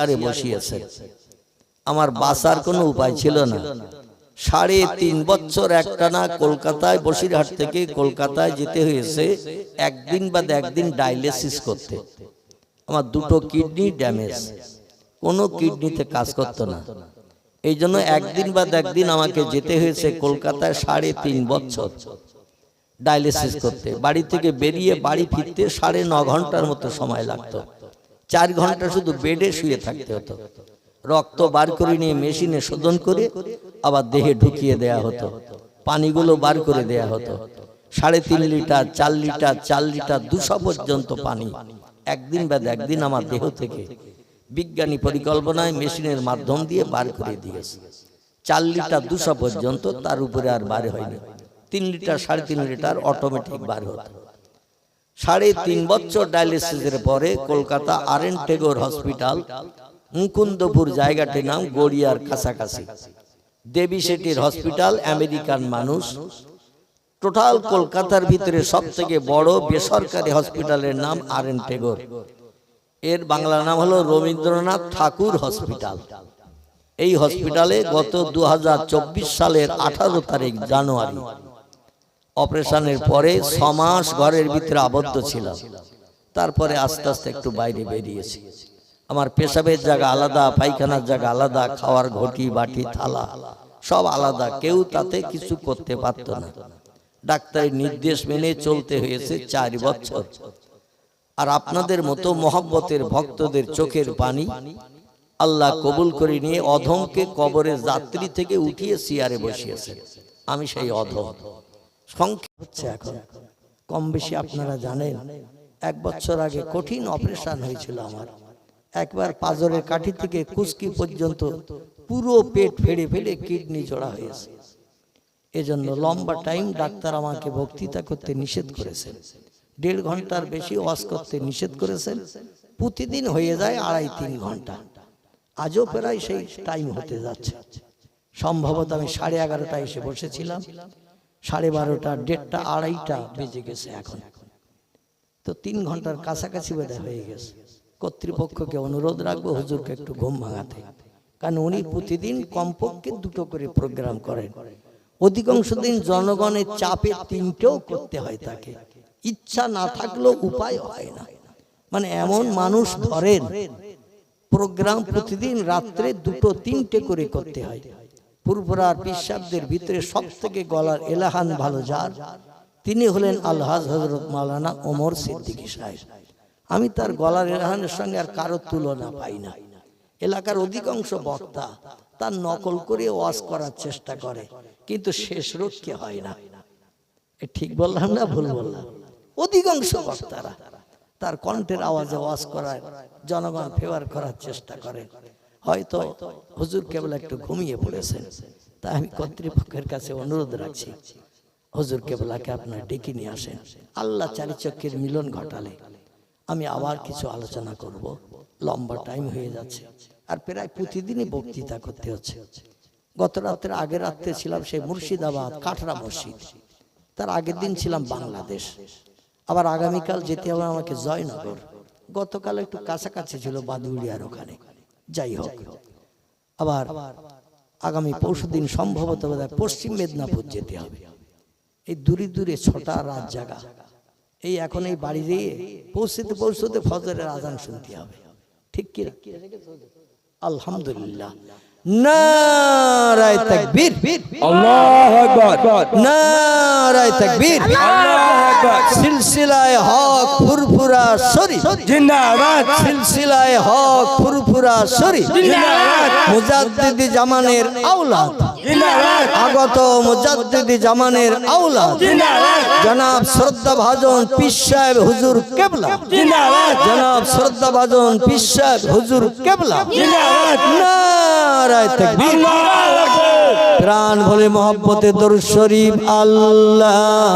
চেয়ারে বসিয়েছেন। আমার বাঁচার কোনো উপায় ছিল না। 3.5 বছর একটানা কলকাতায়, বসিরহাট থেকে কলকাতায় যেতে হয়েছে একদিন বাদ একদিন ডায়ালিসিস করতে। আমার 2টো কিডনি ড্যামেজ, কোনো কিডনিতে কাজ করতো না। এই জন্য একদিন বাদ একদিন আমাকে যেতে হয়েছে কলকাতায় 3.5 বছর ডায়ালিসিস করতে। বাড়ি থেকে বেরিয়ে বাড়ি ফিরতে 9.5 ঘন্টার মতো সময় লাগতো। 4 ঘন্টা শুধু বেডে শুয়ে থাকতে হতো। রক্ত বার করে নিয়ে মেশিনে শোধন করে আবার দেহে ঢুকিয়ে দেয়া হতো। পানিগুলো বার করে দেয়া হতো। 3.5 লিটার, 4 লিটার, 4 লিটার 200 পর্যন্ত পানি একদিন বাদ একদিন আমার দেহ থেকে বিজ্ঞানী পরিকল্পনায় মেশিনের মাধ্যম দিয়ে বার করে দিয়েছে। 4 লিটার 200 পর্যন্ত, তার উপরে আর বার হয়নি। 3 লিটার 3.5 লিটার অটোমেটিক বার হতো। 3.5 বছর ডায়ালিসিসের পরে কলকাতা আর.এন. টেগোর হসপিটাল, মুকুন্দপুর জায়গাটির নাম গড়িয়ার কাছাকাছি, দেবী শেঠির হসপিটাল, আমেরিকান মানুষ। টোটাল কলকাতার ভিতরে সব থেকে বড় বেসরকারি হসপিটালের নাম আর.এন. টেগোর। এর বাংলা নাম হলো রবীন্দ্রনাথ ঠাকুর হসপিটাল। এই হসপিটালে গত 2024 সালের 18 তারিখ জানুয়ারি অপারেশনের পরে 6 মাস ঘরের ভিতরে আবদ্ধ ছিলাম। তারপরে আস্তে আস্তে একটু বাইরে বেরিয়েছি। আমার পেশাবের জায়গা আলাদা, পায়খানার জায়গা আলাদা, খাওয়ার ঘটি বাটি থালা সব আলাদা, কেউ তাতে কিছু করতে পারত না। ডাক্তারের নির্দেশ মেনে চলতে হয়েছে 4 বছর। আর আপনাদের মতো মহব্বতের ভক্তদের চোখের পানি আল্লাহ কবুল করে নিয়ে অধমকে কবরের যাত্রী থেকে উঠিয়ে চেয়ারে বসিয়েছে। আমি সেই অধম। সংখ্যা হচ্ছে এখন কম বেশি আপনারা জানেন। 1 বছর আগে কঠিন অপারেশন হয়েছিল আমার। একবার পাঁজরের কাঠি থেকে কুস্কি পর্যন্ত পুরো পেট ফেড়ে ফেলে কিডনি জোড়া হয়েছে। এজন্য লম্বা টাইম ডাক্তার আমাকে বক্তৃতা করতে নিষেধ করেছেন। 1.5 ঘন্টার বেশি ওয়াজ করতে নিষেধ করেছেন। প্রতিদিন হয়ে যায় 2.5-3 ঘন্টা। আজও প্রায় সেই টাইম হতে যাচ্ছে। সম্ভবত আমি 11:30 এসে বসেছিলাম, 12:30, 1:30, 2:30 বেজে গেছে এখন। তো 3 ঘন্টার কাছাকাছি বোধহয় হয়ে গেছে। কর্তৃপক্ষকে অনুরোধ রাখবো হুজুরকে একটু ঘুম ভাঙাতে, কারণ উনি প্রতিদিন কমপক্ষে 2টো করে প্রোগ্রাম করেন। অধিকাংশ দিন জনগণের চাপে 3টেও করতে হয় তাকে। ইচ্ছা না থাকলেও উপায় হয় না। মানে এমন মানুষ ধরেন প্রোগ্রাম প্রতিদিন রাত্রে 2-3টে করে করতে হয়। পুরপুরার পিসাবদের ভিতরে সব থেকে গলার এলাহান ভালো যার, তিনি হলেন আলহাজ হযরত মাওলানা ওমর সিদ্দিকী সাহেব। আমি তার গলার এলাহানের সঙ্গে আর কারো তুলনা পাই না। এলাকার অধিকাংশ বক্তা তার নকল করে ওয়াজ করার চেষ্টা করে, কিন্তু শেষ রক্ষে হয় না। ঠিক বললাম না ভুল বললাম? অধিকাংশ বক্তারা তার কণ্ঠের আওয়াজে ওয়াজ করায় জনগণ ফেভার করার চেষ্টা করে। হয়তো হুজুর কেবল একটু ঘুমিয়ে পড়েছেন। তাই আমি কর্তৃপক্ষের কাছে অনুরোধ রাখছি, হুজুর কেবলাকে আপনারা ডেকে নিয়ে আসেন। আল্লাহ চারিচক্ষের মিলন ঘটালে আমি আবার কিছু আলোচনা করব। লম্বা টাইম হয়ে যাচ্ছে আর প্রায় প্রতিদিনই বক্তৃতা করতে হচ্ছে। গত রাত্রে, আগের রাত্রে ছিলাম সেই মুর্শিদাবাদ কাটরা মসজিদ, তার আগের দিন ছিলাম বাংলাদেশ, আবার আগামীকাল যেতে হবে আমাকে জয়নগর। গতকাল একটু কাছাকাছি ছিল বাদুড়িয়ার ওখানে। যাই হোক, আবার আগামী পরশুদিন সম্ভবত পশ্চিম মেদিনীপুর যেতে হবে। এই দূরে দূরে 6টা রাত জায়গা। এই এখন এই বাড়ি দিয়ে পৌঁছতে পৌঁছতে ফজরের আজান শুনতে হবে। ঠিক কি? আলহামদুলিল্লাহ। নারায়ে তাকবীর, আল্লাহু আকবার, নারায়ে তাকবীর, আল্লাহু আকবার। সিলসিলায়ে হক ফুরফুরা শরীফ জিন্দাবাদ, সিলসিলায়ে হক ফুরফুরা শরীফ জিন্দাবাদ। মুজাদ্দিদি জামানের আওলাদ জিন্দাবাদ, আগত মুজাদ্দিদি জামানের আওলাদ জিন্দাবাদ। জনাব শ্রদ্ধাভাজন পীর সাহেব হুজুর কেবলা জিন্দাবাদ, জনাব শ্রদ্ধাভাজন পীর সাহেব হুজুর কেবলা জিন্দাবাদ। নারায়ে তাকবীর, প্রাণ ভরে মোহব্বতে দরুদ শরীফ। আল্লাহুম্মা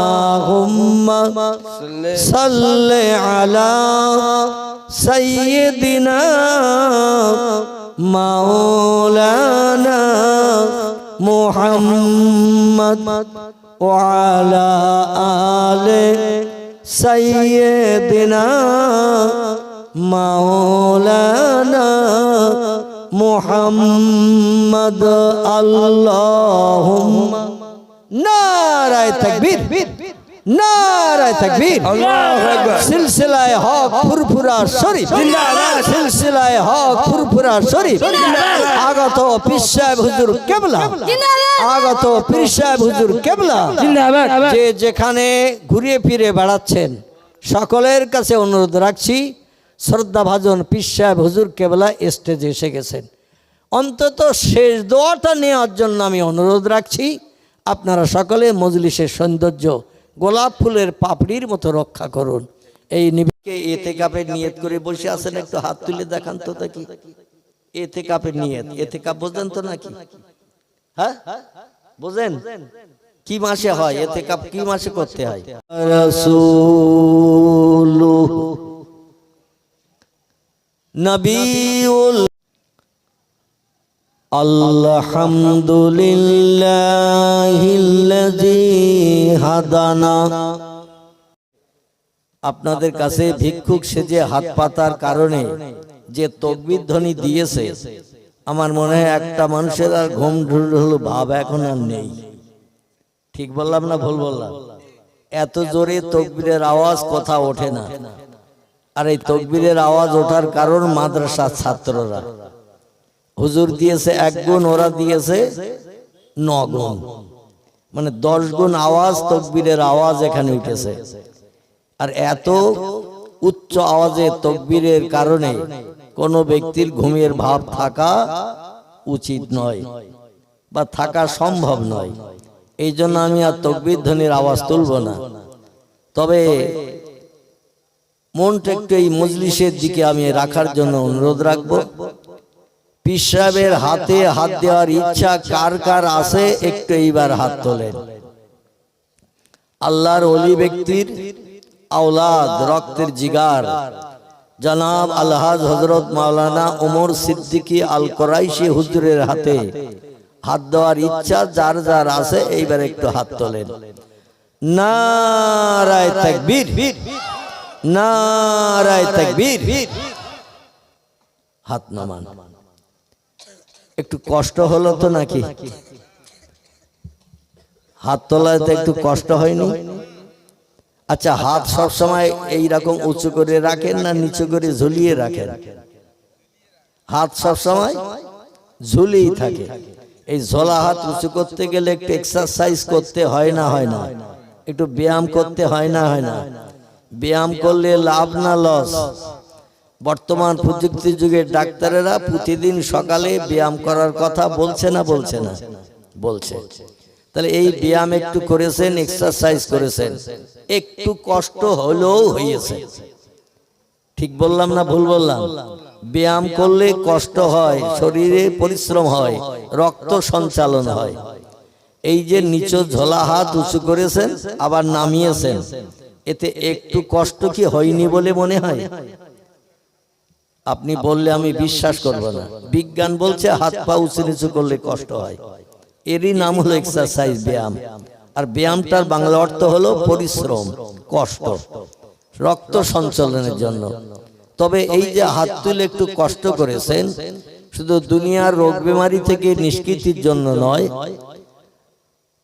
সাল্লি আলা সাইয়্যিদিনা মাওলানা মুহাম্মদ ওয়া আলা আলি সাইয়্যিদিনা মাওলানা মুহাম্মদ আল্লাহুম্মা নারায়ে তাকবীর নারায়ে তাকবীর সিলসিলায়ে হক ফুরফুরা শরীফ জিন্দাবাদ সিলসিলায়ে হক ফুরফুরা শরীফ আগত পীর সাহেব হুজুর কেবলা আগত পীর সাহেব হুজুর কেবলা জিন্দাবাদ যে যেখানে ঘুরে ফিরে বেড়াচ্ছেন সকলের কাছে অনুরোধ রাখছি শ্রদ্ধাভাজন পীর সাহেব হুজুর কেবলা স্টেজে এসে গেছেন অন্তত শেষ দোয়াটা নেওয়ার জন্য আমি অনুরোধ রাখছি আপনারা সকলে মজলিসের সৌন্দর্য গোলাপ ফুলের পাপড়ির মতো রক্ষা করুন এই নিবিকে ইতিকাফের নিয়ত করে বসে আছেন একটু হাত তুলে দেখান তো দেখি ইতিকাফের নিয়ত ইতিকাফ বোঝেন তো নাকি হ্যাঁ বোঝেন কি মাসে হয় ইতিকাফ কি মাসে করতে হয় রাসূল নবিউল আলহামদুলিল্লাহিল্লাযী হাদানা আপনাদের কাছে ভিক্ষুক সেজে হাত পাতার কারণে যে তাকবীর ধ্বনি দিয়েছে আমার মনে হয় একটা মানুষের আর ঘুম ঢুল ভাব এখন আর নেই ঠিক বললাম না ভুল বললাম এত জোরে তাকবীরের আওয়াজ কথা ওঠে না আর এই তাকবীরের আওয়াজ ওঠার কারণ মাদ্রাসার ছাত্ররা হুজুর দিয়েছে 1 গুণ ওরা দিয়েছে 9 গুণ মানে 10 গুণ আওয়াজ তাকবীরের আওয়াজ এখানে উঠেছে আর এত উচ্চ আওয়াজে তাকবীরের কারণে কোন ব্যক্তির ঘুমের ভাব থাকা উচিত নয় বা থাকা সম্ভব নয় এই জন্য আমি আর তাকবীর ধ্বনির আওয়াজ তুলব না তবে মনটা একটু এই মজলিসের দিকে আমি রাখার জন্য অনুরোধ রাখবো পীর সাহেবের হাতে হাত দেওয়ার ইচ্ছা কার কার আছে একটু এইবার হাত তোলেন আল্লাহর ওলি ব্যক্তির আওলাদ রক্তের জিগার জনাব আলহাজ হযরত মাওলানা ওমর সিদ্দিকী আল কুরাইশি হুজুরের হাতে হাত দেওয়ার ইচ্ছা যার যার আছে এইবার একটু হাত তোলেন নারায়ে তাকবীর নারায়ে তাকবীর হাত নামান একটু কষ্ট হলো তো নাকি হাত তোলাতে একটু কষ্ট হয়নি আচ্ছা হাত সব সময় এই রকম উঁচু করে রাখেন না নিচু করে ঝুলিয়ে রাখেন হাত সব সময় ঝুলিয়ে থাকে এই ঝোলা হাত উঁচু করতে গেলে একটু এক্সারসাইজ করতে হয় না একটু ব্যায়াম করতে হয় না ব্যায়াম করলে লাভ না লস বর্তমান প্রযুক্তি যুগের ডাক্তারেরা প্রতিদিন সকালে ব্যায়াম করার কথা বলছে না বলছে তাহলে এই ব্যায়াম একটু করেছেন এক্সারসাইজ করেছেন একটু কষ্ট হলেও হয়েছে ঠিক বললাম না ভুল বললাম ব্যায়াম করলে কষ্ট হয় শরীরে পরিশ্রম হয় রক্ত সঞ্চালন হয় এই যে নিচু ঝোলা হাত উঁচু করেছেন আবার নামিয়েছেন এতে একটু কষ্ট কি হয়নি বলে মনে হয় আপনি বললে আমি বিশ্বাস করব না বিজ্ঞান বলছে হাত পা উঁচু নিচু করলে কষ্ট হয় এরই নাম হলো এক্সারসাইজ ব্যায়াম আর ব্যায়ামটার বাংলা অর্থ হলো পরিশ্রম কষ্ট রক্ত সঞ্চালনের জন্য তবে এই যে হাত তুলে একটু কষ্ট করেছেন শুধু দুনিয়ার রোগ বেমারি থেকে নিষ্কৃতির জন্য নয়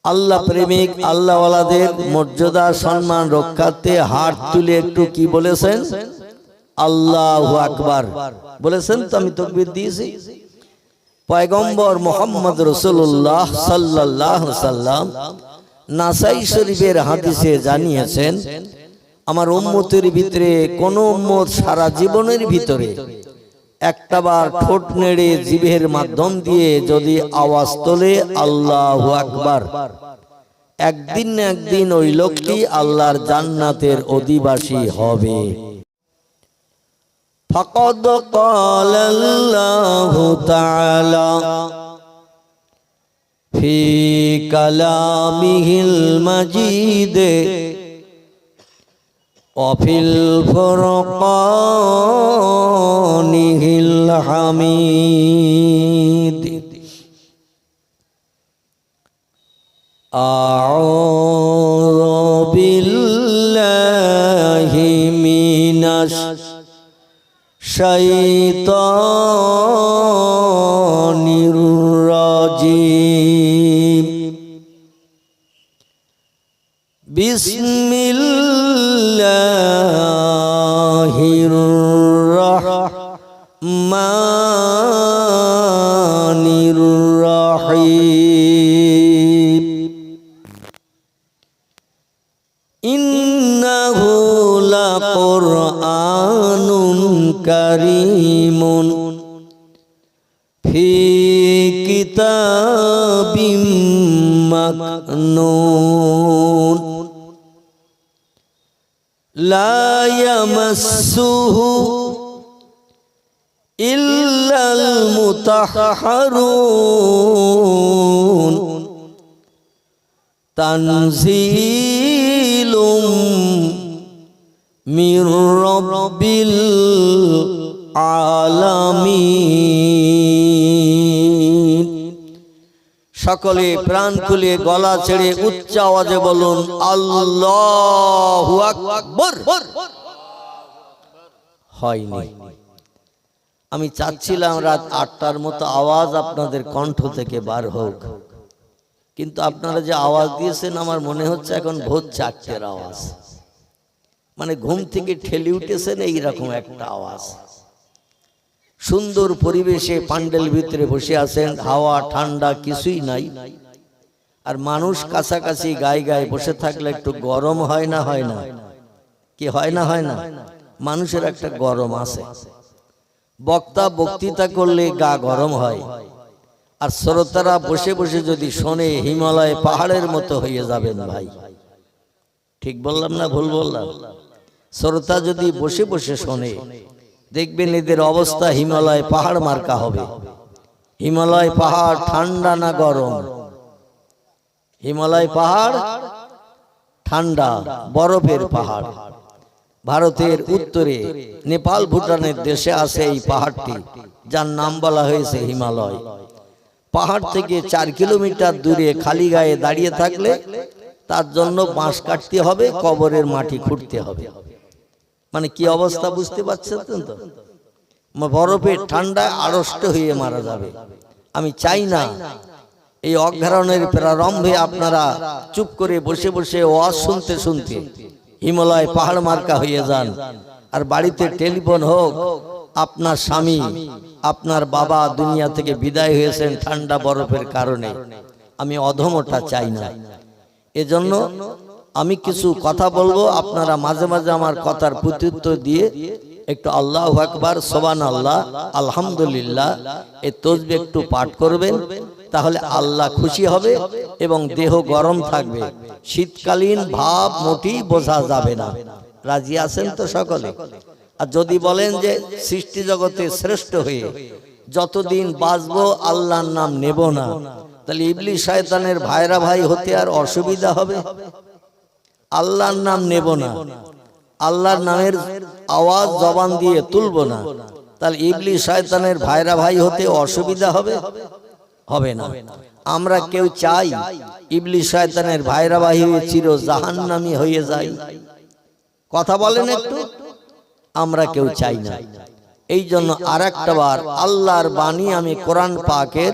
আল্লাহ প্রেমিক আল্লাহওয়ালাদের মর্যাদা সম্মান রক্ষার্থে হাত তুলে একটু কি বলেছেন আল্লাহু আকবার বলেছেন তো আমি তাকবীর দিয়েছি পয়গম্বর মুহাম্মদ রাসূলুল্লাহ সাল্লাল্লাহু আলাইহি সাল্লাম নাসাই শরীফের হাদিসে জানিয়েছেন আমার উম্মতের ভিতরে কোন উম্মত সারা জীবনের ভিতরে একটাবার ঠোঁট নেড়ে জিভের মাধ্যম দিয়ে যদি আওয়াজ তোলে আল্লাহু আকবার একদিন না একদিন ওই লোকটি আল্লাহর জান্নাতের অধিবাসী হবে ফাকাদ ক্বালাল্লাহু তাআলা ফি কালামিহিল মাজিদ وفي الفرقان الحميد أعوذ بالله من الشيطان বিসমিল্লাহির রহমানির রহিম ইন্নাহু লাকুরআনুন কারীমুন ফি কিতাবিম মাকনুন লা ইয়ামাসসুহু ইল্লাল মুতাহহারুন তানজিলুম মির রাব্বিল আলামিন। সকলে প্রাণ খুলে গলা ছেড়ে উচ্চ আওয়াজে বলুন আল্লাহু আকবার। হয়নি, আমি চাচ্ছিলাম রাত 8টার মতো আওয়াজ আপনাদের কণ্ঠ থেকে বার হোক, কিন্তু আপনারা যে আওয়াজ দিয়েছেন আমার মনে হচ্ছে এখন ভোর 4টের আওয়াজ, মানে ঘুম থেকে ঠেলে উঠেছেন এইরকম একটা আওয়াজ। সুন্দর পরিবেশে প্যান্ডেল ভিতরে বসে আছেন, হাওয়া ঠান্ডা কিছুই নাই, আর মানুষ কাছাকাছি গায়ে গায়ে বসে থাকলে একটু গরম হয় না? হয় না? কি হয় না? হয় না? মানুষের একটা গরম আছে। বক্তা বক্তৃতা করলে গা গরম হয়, আর শ্রোতারা বসে বসে যদি শোনে হিমালয় পাহাড়ের মতো হয়ে যাবেন ভাই। ঠিক বললাম না ভুল বললাম? শ্রোতা যদি বসে বসে শোনে দেখবেন এদের অবস্থা হিমালয় পাহাড় মার্কা হবে। হিমালয় পাহাড় ঠান্ডা না গরম? হিমালয় পাহাড় ঠান্ডা, বরফের পাহাড়। ভারতের উত্তরে নেপাল ভুটানের দেশে আছে এই পাহাড়টি, যার নাম বলা হয়েছে হিমালয়। পাহাড় থেকে 4 কিলোমিটার দূরে খালি গায়ে দাঁড়িয়ে থাকলে তার জন্য বাঁশ কাটতে হবে, কবরের মাটি খুঁড়তে হবে। মানে কি অবস্থা বুঝতে পারছেন তো? বরফের ঠান্ডায় আড়ষ্ট হয়ে মারা যাবে। আমি চাই না এই অজ্ঞানের প্রারম্ভে আপনারা চুপ করে বসে বসে ওয়াজ শুনতে শুনতে হিমালয় পাহাড় মার্কা হয়ে যান, আর বাড়িতে টেলিফোন হোক আপনার স্বামী আপনার বাবা দুনিয়া থেকে বিদায় হয়েছেন ঠান্ডা বরফের কারণে। আমি অধমটা চাই না। এজন্য আমি কিছু কথা বলবো, আপনারা মাঝে মাঝে আমার কথার প্রত্যুত্তর দিয়ে একটু আল্লাহু আকবার, সুবহানাল্লাহ, আলহামদুলিল্লাহ এই তাসবিহ একটু পাঠ করবেন, তাহলে আল্লাহ খুশি হবে এবং দেহ গরম থাকবে। শীতকালীন ভাব মোটেই বোঝা যাবে না। রাজি আছেন তো সকলে? আর যদি বলেন যে সৃষ্টি জগতে শ্রেষ্ঠ হয়ে যতদিন বাঁচবো আল্লাহর নাম নেব না, তাহলে ইবলিস শয়তানের ভাইরা ভাই হতে আর অসুবিধা হবে? আল্লাহর নাম নেব না, আল্লাহর নামের আওয়াজ জবান দিয়ে তুলব না, তাহলে ইবলিস শয়তানের ভাইরা ভাই হতে অসুবিধা হবে? হবে না। আমরা কেউ চাই ইবলিস শয়তানের ভাইরা ভাই হয়ে চির জাহান্নামী হয়ে যায়? কথা বলেন একটু। আমরা কেউ চাই না। এই জন্য আরেকটা বার আল্লাহর বাণী আমি কোরআন পাকের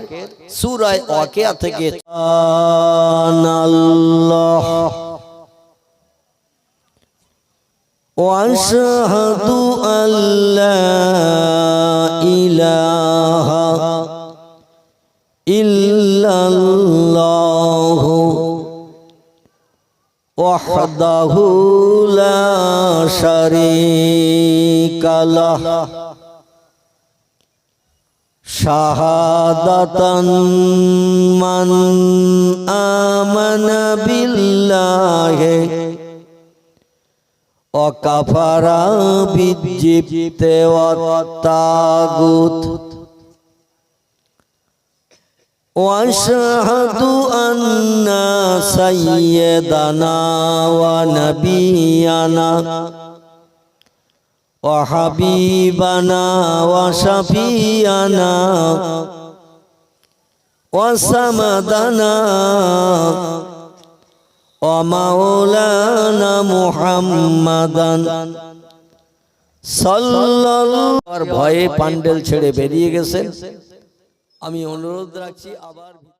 সূরা ওয়াকিয়া থেকে আল্লাহ ওয়াশহাদু আল্লা ইলাহা ইল্লাল্লাহু ওয়াহদাহু লা শারীকা লাহু শাহাদাতান মান আমানা বিল্লাহি ওয়া কাফারা বিজিবতি ওয়াত তাগুত ওয়াশহাদু আন্না সাইয়্যিদানা ওয়া নাবিয়ানা ওয়া হাবিবানা ওয়া শাফিয়ানা ওয়া সামাদানা ওয়া মাওলানা মুহাম্মাদান সাল্লাল্লাহু ভয়ে প্যান্ডেল ছেড়ে বেরিয়ে গেছেন। আমি অনুরোধ রাখছি আবার